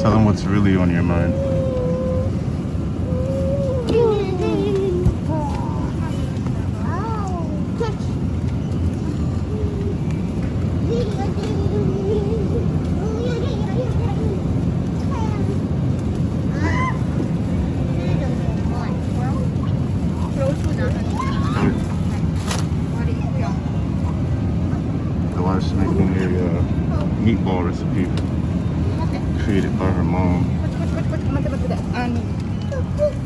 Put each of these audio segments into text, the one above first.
Tell them what's really on your mind. The wife's making a meatball recipe created by her mom.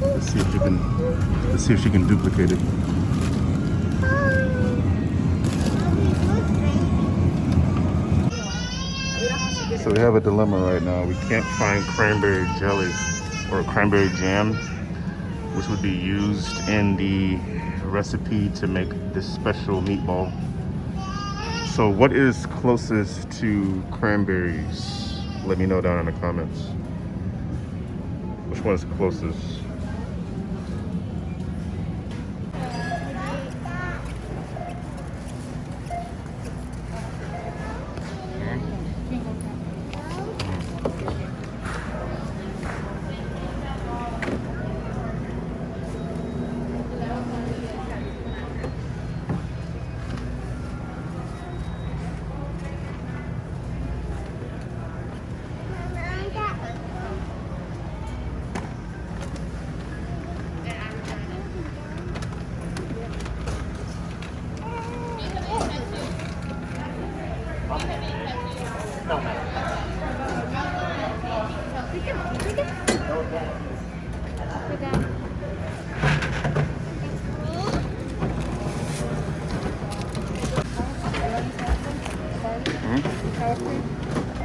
Let's see if she can duplicate it. So we have a dilemma right now. We can't find cranberry jelly or cranberry jam, which would be used in the recipe to make this special meatball. So what is closest to cranberries? Let me know down in the comments. Which one is closest?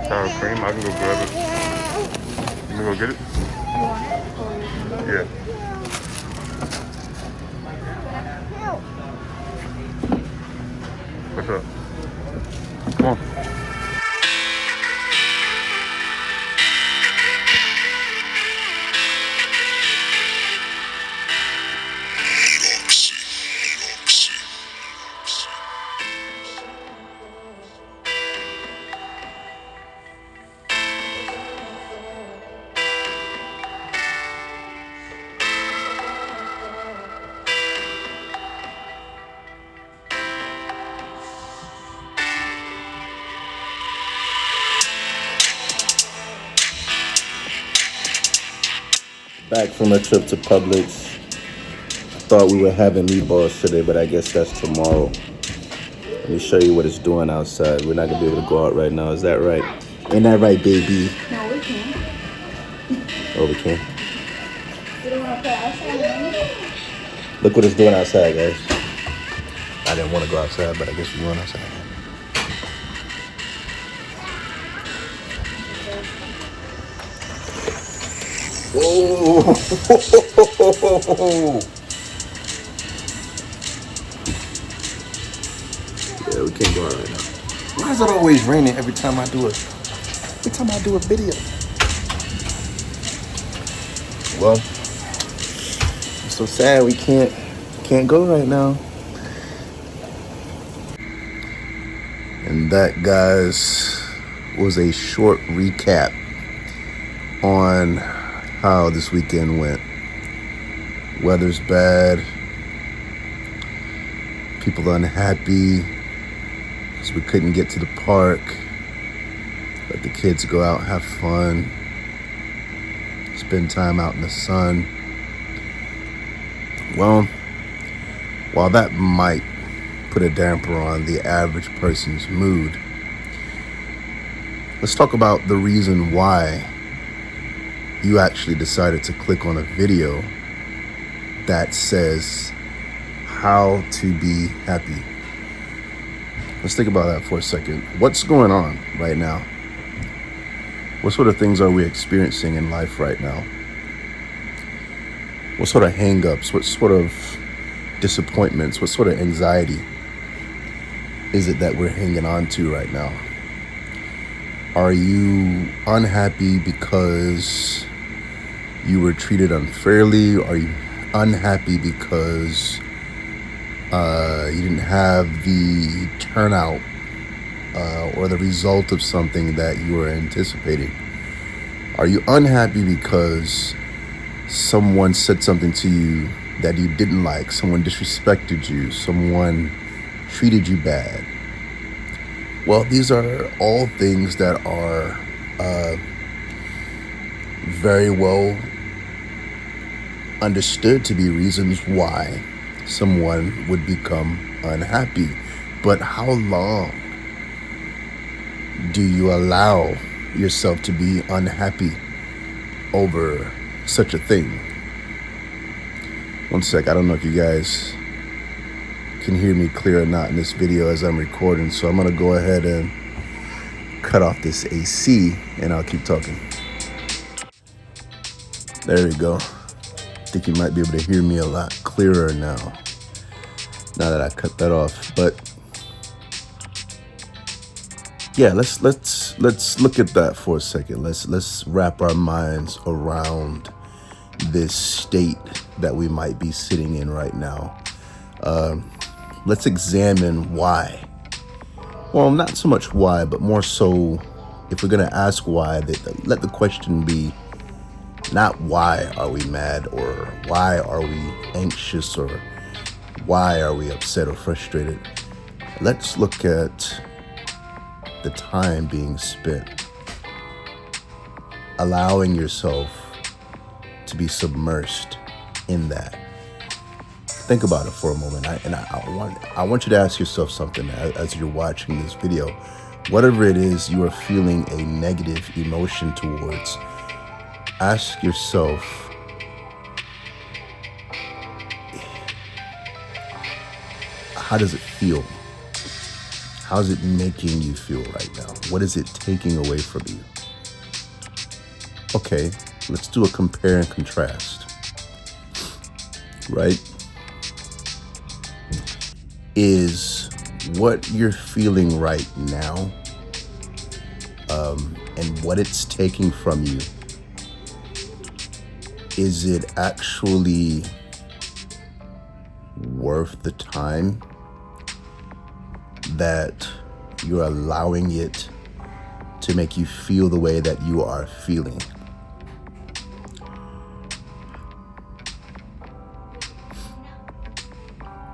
Sour cream? I can go grab it. Let me go get it. Yeah. What's up? Come on. Back from a trip to Publix. Thought we were having meatballs today, but I guess that's tomorrow. Let me show you what it's doing outside. We're not gonna be able to go out right now. Is that right? Ain't that right, baby? No, we can't. Oh, we can. You don't want to play outside? Look what it's doing outside, guys. I didn't want to go outside, but I guess we're going outside. Oh! Yeah, we can't go out right now. Why is it always raining every time I do a video? Well, I'm so sad we can't go right now. And that, guys, was a short recap on how this weekend went. Weather's bad. People unhappy because we couldn't get to the park. Let the kids go out, have fun, spend time out in the sun. Well, while that might put a damper on the average person's mood, let's talk about the reason why you actually decided to click on a video that says how to be happy. Let's think about that for a second. What's going on right now? What sort of things are we experiencing in life right now? What sort of hang-ups? What sort of disappointments? What sort of anxiety is it that we're hanging on to right now? Are you unhappy because you were treated unfairly? Are you unhappy because you didn't have the turnout or the result of something that you were anticipating? Are you unhappy because someone said something to you that you didn't like? Someone disrespected you? Someone treated you bad? Well, these are all things that are very well understood to be reasons why someone would become unhappy. But how long do you allow yourself to be unhappy over such a thing? One sec, I don't know if you guys can hear me clear or not in this video as I'm recording, so I'm gonna go ahead and cut off this AC and I'll keep talking. There we go. I think you might be able to hear me a lot clearer now that I cut that off. But yeah, let's look at that for a second. Let's wrap our minds around this state that we might be sitting in right now. Let's examine why. Well, not so much why, but more so, if we're gonna ask why, let the question be not why are we mad, or why are we anxious, or why are we upset or frustrated. Let's look at the time being spent allowing yourself to be submersed in that. Think about it for a moment. I want you to ask yourself something as you're watching this video. Whatever it is you are feeling a negative emotion towards, ask yourself, how does it feel? How's it making you feel right now? What is it taking away from you? Okay, let's do a compare and contrast, right? Is what you're feeling right now and what it's taking from you, is it actually worth the time that you're allowing it to make you feel the way that you are feeling?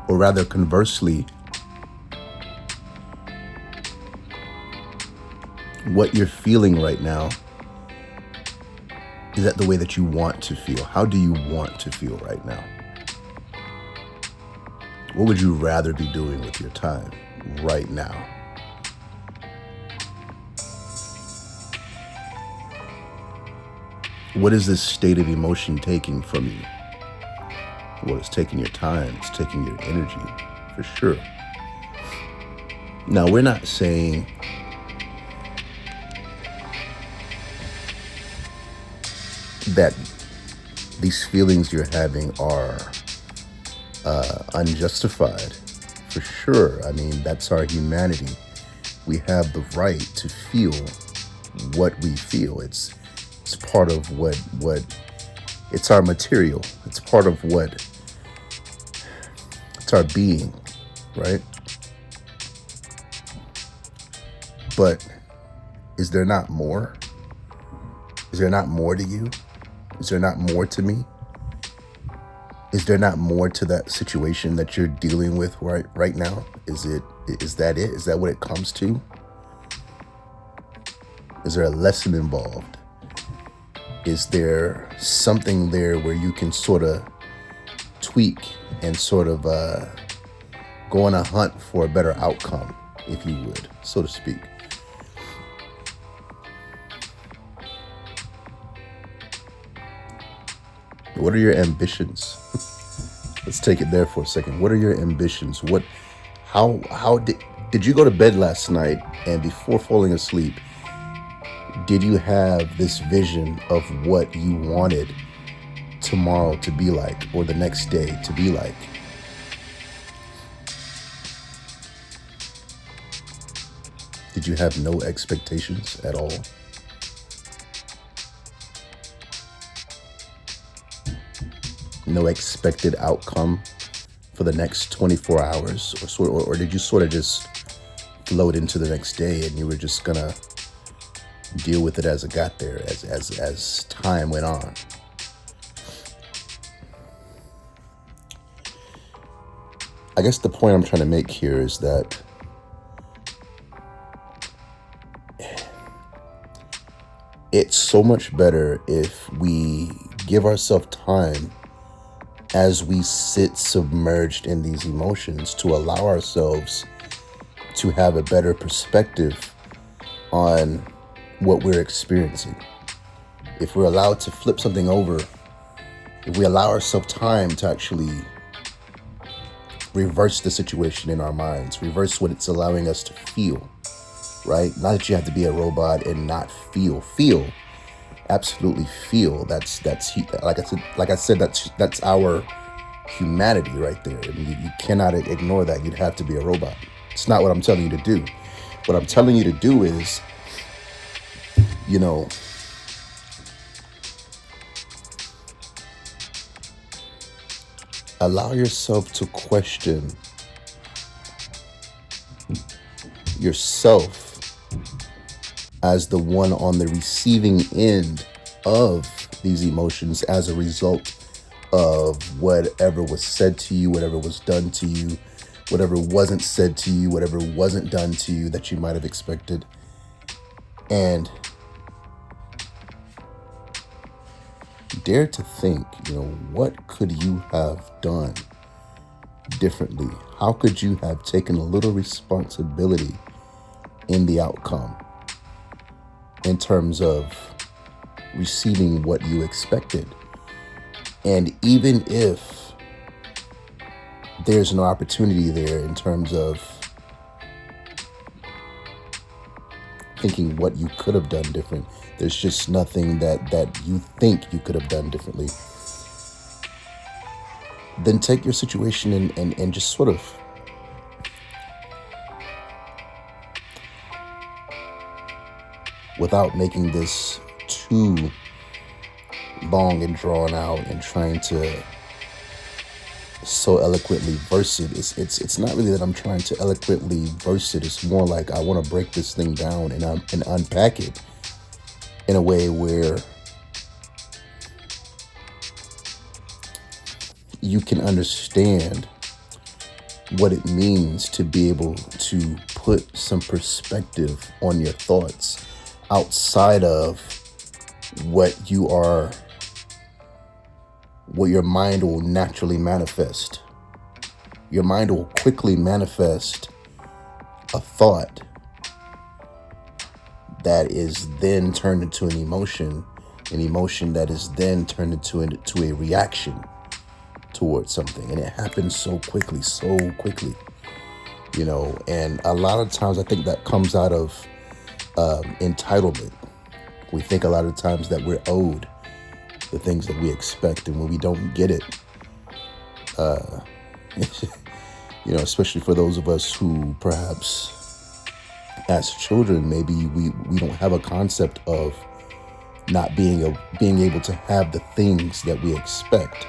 Or rather, conversely, what you're feeling right now, is that the way that you want to feel? How do you want to feel right now? What would you rather be doing with your time right now? What is this state of emotion taking from you? Well, it's taking your time, it's taking your energy, for sure. Now, we're not saying that these feelings you're having are unjustified, for sure. I mean, that's our humanity. We have the right to feel what we feel. It's part of what it's our material. It's part of what, it's our being, right? But is there not more? Is there not more to you? Is there not more to me? Is there not more to that situation that you're dealing with right now? Is that it? Is that what it comes to? Is there a lesson involved? Is there something there where you can sort of tweak and sort of go on a hunt for a better outcome, if you would, so to speak? What are your ambitions? Let's take it there for a second. What are your ambitions? How did you go to bed last night, and before falling asleep, did you have this vision of what you wanted tomorrow to be like, or the next day to be like? Did you have no expectations at all? No expected outcome for the next 24 hours, or did you sort of just float into the next day and you were just gonna deal with it as it got there, as time went on. I guess the point I'm trying to make here is that it's so much better if we give ourselves time as we sit submerged in these emotions to allow ourselves to have a better perspective on what we're experiencing. If we're allowed to flip something over, if we allow ourselves time to actually reverse the situation in our minds, reverse what it's allowing us to feel, right? Not that you have to be a robot and not feel. Feel, absolutely feel. That's like I said, that's our humanity right there. I mean, you cannot ignore that. You'd have to be a robot. It's not what I'm telling you to do. What I'm telling you to do is, allow yourself to question yourself as the one on the receiving end of these emotions as a result of whatever was said to you, whatever was done to you, whatever wasn't said to you, whatever wasn't done to you that you might have expected. And dare to think, what could you have done differently? How could you have taken a little responsibility in the outcome in terms of receiving what you expected? And even if there's no opportunity there in terms of thinking what you could have done different, there's just nothing that you think you could have done differently, then take your situation and just sort of without making this too long and drawn out and trying to so eloquently verse it. It's not really that I'm trying to eloquently verse it. It's more like I want to break this thing down and unpack it in a way where you can understand what it means to be able to put some perspective on your thoughts outside of what your mind will naturally manifest. Your mind will quickly manifest a thought that is then turned into an emotion that is then turned into a reaction towards something. And it happens so quickly, and a lot of times I think that comes out of entitlement. We think a lot of times that we're owed the things that we expect, and when we don't get it, especially for those of us who perhaps as children, maybe we don't have a concept of not being able to have the things that we expect.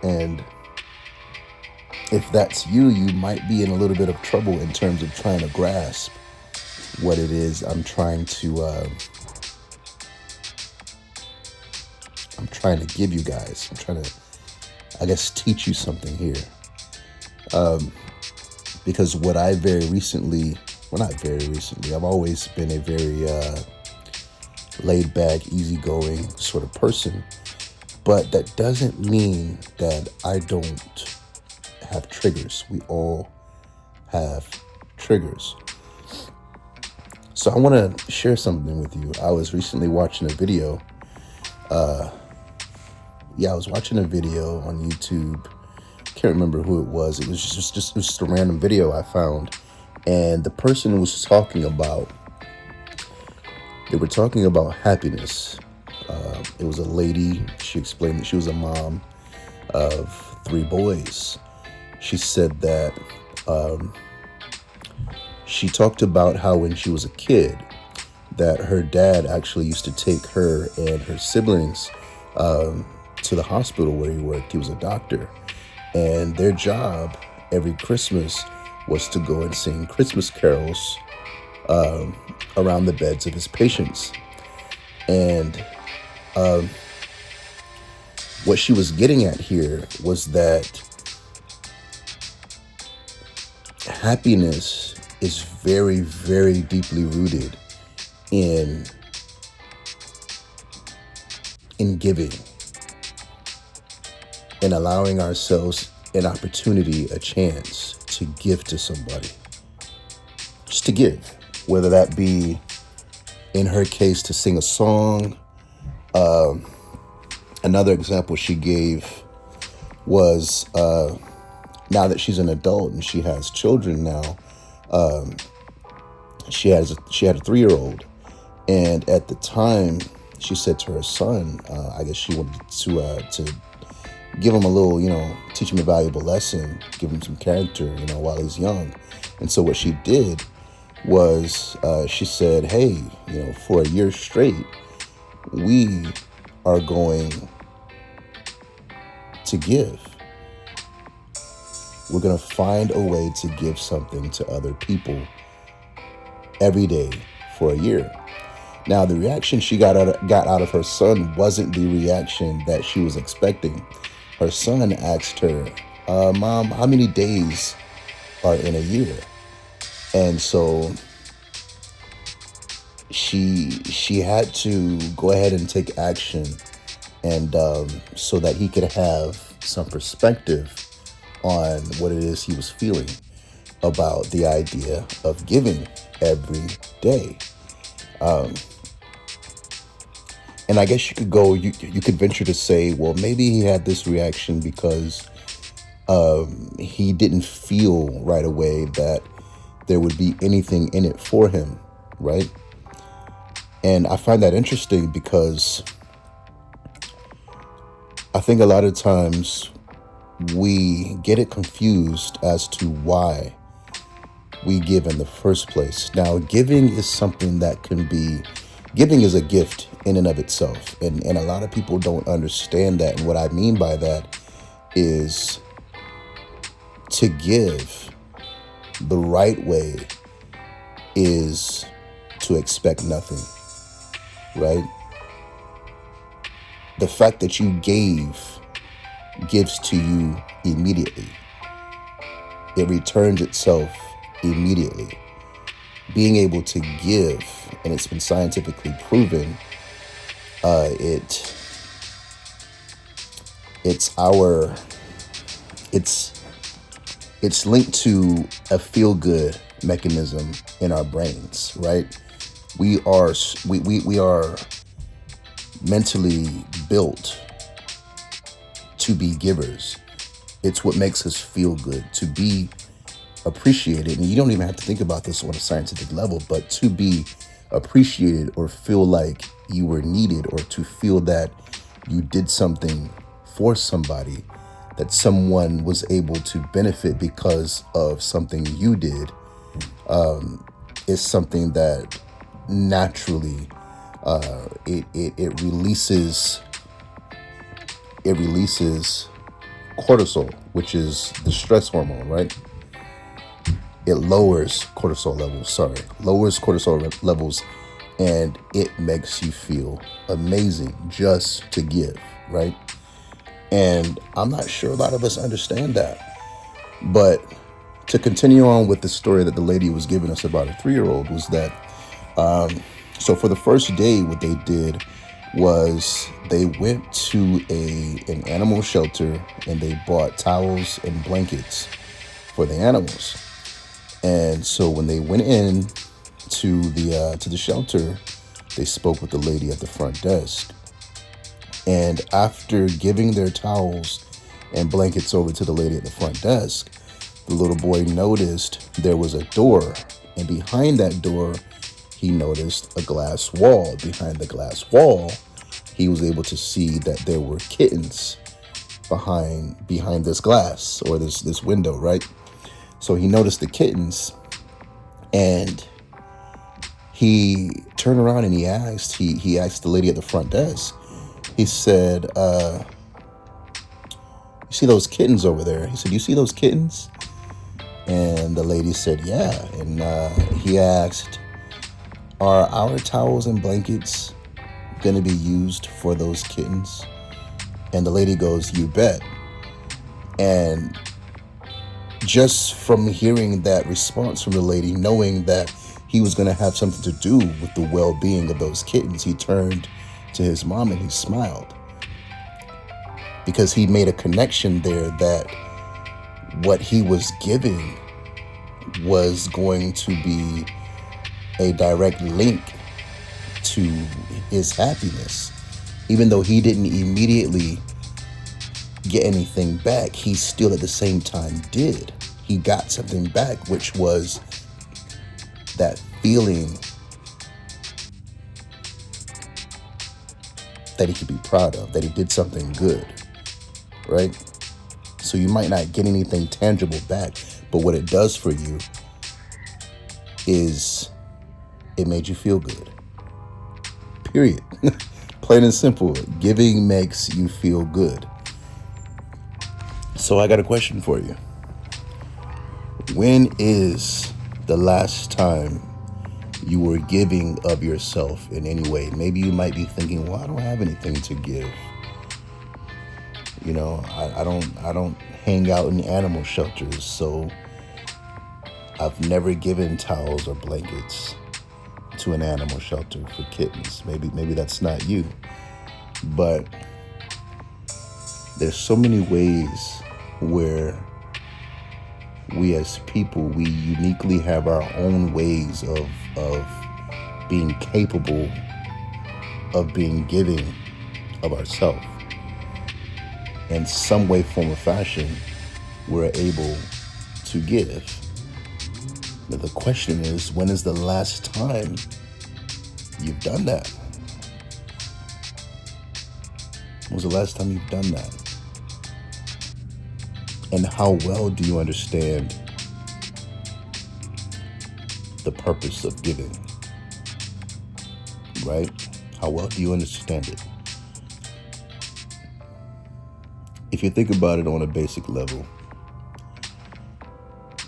And if that's you, you might be in a little bit of trouble in terms of trying to grasp what it is I'm trying to give you guys. I'm trying to, I guess, teach you something here. Because what I I've always been a very laid back, easygoing sort of person. But that doesn't mean that I don't have triggers. We all have triggers. So I want to share something with you. I was recently watching a video. I was watching a video on YouTube. Can't remember who it was. It was just a random video I found. And the person was talking about, they were talking about happiness. It was a lady. She explained that she was a mom of 3 boys. She said that she talked about how when she was a kid, that her dad actually used to take her and her siblings to the hospital where he worked. He was a doctor. And their job every Christmas was to go and sing Christmas carols around the beds of his patients. And what she was getting at here was that happiness is very, very deeply rooted in giving and allowing ourselves an opportunity, a chance to give to somebody. Just to give, whether that be, in her case, to sing a song. Another example she gave was now that she's an adult and she has children now. She had a 3-year-old, and at the time, she said to her son, I guess she wanted to give him a little, teach him a valuable lesson, give him some character, while he's young. And so what she did was she said, hey, for a year straight, we are going to give. We're going to find a way to give something to other people every day for a year. Now, the reaction she got out of her son wasn't the reaction that she was expecting. Her son asked her, Mom, how many days are in a year? And so she had to go ahead and take action, and so that he could have some perspective on what it is he was feeling about the idea of giving every day. And I guess you could venture to say, well, maybe he had this reaction because he didn't feel right away that there would be anything in it for him, right? And I find that interesting because I think a lot of times we get it confused as to why we give in the first place. Now, giving is something that giving is a gift in and of itself. And a lot of people don't understand that. And what I mean by that is to give the right way is to expect nothing, right? The fact that you gives to you immediately. It returns itself immediately. Being able to give, and it's been scientifically proven, it's linked to a feel-good mechanism in our brains, right? We are mentally built to be givers. It's what makes us feel good, to be appreciated. And you don't even have to think about this on a scientific level, but to be appreciated or feel like you were needed, or to feel that you did something for somebody, that someone was able to benefit because of something you did, is something that naturally it releases cortisol, which is the stress hormone, right? It lowers cortisol levels, and it makes you feel amazing just to give, right? And I'm not sure a lot of us understand that. But to continue on with the story that the lady was giving us about her 3-year-old was that, so for the first day, what they did was they went to an animal shelter and they bought towels and blankets for the animals. And so when they went in to the shelter, they spoke with the lady at the front desk. And after giving their towels and blankets over to the lady at the front desk, the little boy noticed there was a door, and behind that door, he noticed a glass wall. Behind the glass wall, he was able to see that there were kittens behind this glass, or this window, right? So he noticed the kittens, and he turned around and he asked the lady at the front desk. He said, "You see those kittens over there?" He said, "You see those kittens?" And the lady said, "Yeah." And he asked, Are our towels and blankets going to be used for those kittens? And the lady goes, you bet. And just from hearing that response from the lady, knowing that he was going to have something to do with the well-being of those kittens, he turned to his mom and he smiled, because he made a connection there that what he was giving was going to be a direct link to his happiness. Even though he didn't immediately get anything back, he still at the same time did. He got something back, which was that feeling that he could be proud of, that he did something good, right? So you might not get anything tangible back, but what it does for you is it made you feel good. Period. Plain and simple. Giving makes you feel good. So I got a question for you. When is the last time you were giving of yourself in any way? Maybe you might be thinking, well, I don't have anything to give. You know, I don't hang out in animal shelters, so I've never given towels or blankets to an animal shelter for kittens. Maybe that's not you. But there's so many ways where we as people, we uniquely have our own ways of being capable of being giving of ourselves. In some way, form, or fashion, we're able to give. But the question is, when is the last time you've done that? When was the last time you've done that? And how well do you understand the purpose of giving? Right? How well do you understand it? If you think about it on a basic level,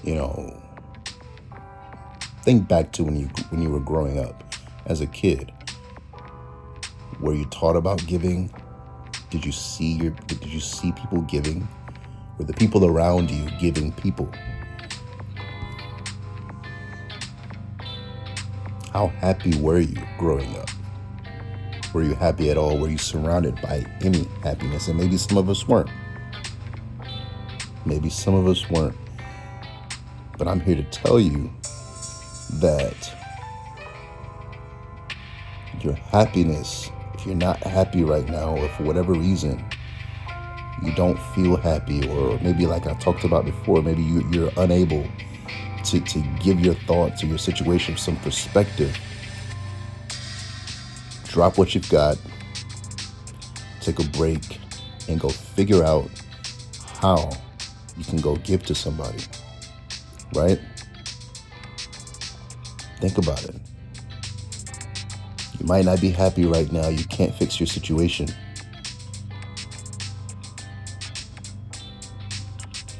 you know, think back to when you were growing up as a kid. Were you taught about giving? Did you see people giving? Were the people around you giving people? How happy were you growing up? Were you happy at all? Were you surrounded by any happiness? And maybe some of us weren't. Maybe some of us weren't. But I'm here to tell you that your happiness, if you're not happy right now, or for whatever reason, you don't feel happy, or maybe like I talked about before, maybe you're unable to give your thoughts or your situation some perspective, drop what you've got, take a break, and go figure out how you can go give to somebody, right? Think about it. You might not be happy right now. You can't fix your situation.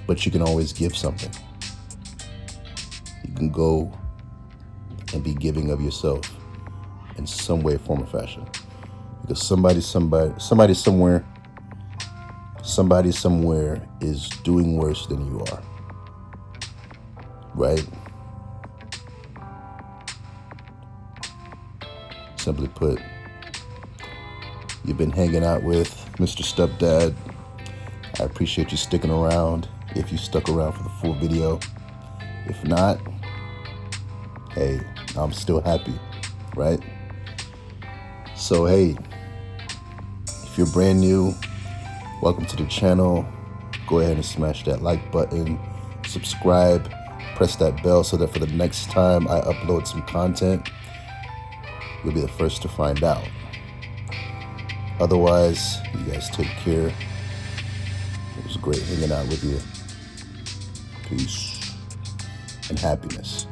But you can always give something. You can go and be giving of yourself in some way, form, or fashion. Because somebody somewhere is doing worse than you are. Right? Simply put, you've been hanging out with Mr. Stepdad. I appreciate you sticking around, if you stuck around for the full video. If not, hey, I'm still happy, right? So hey, if you're brand new, welcome to the channel. Go ahead and smash that like button, subscribe, press that bell so that for the next time I upload some content, you'll be the first to find out. Otherwise, you guys take care. It was great hanging out with you. Peace and happiness.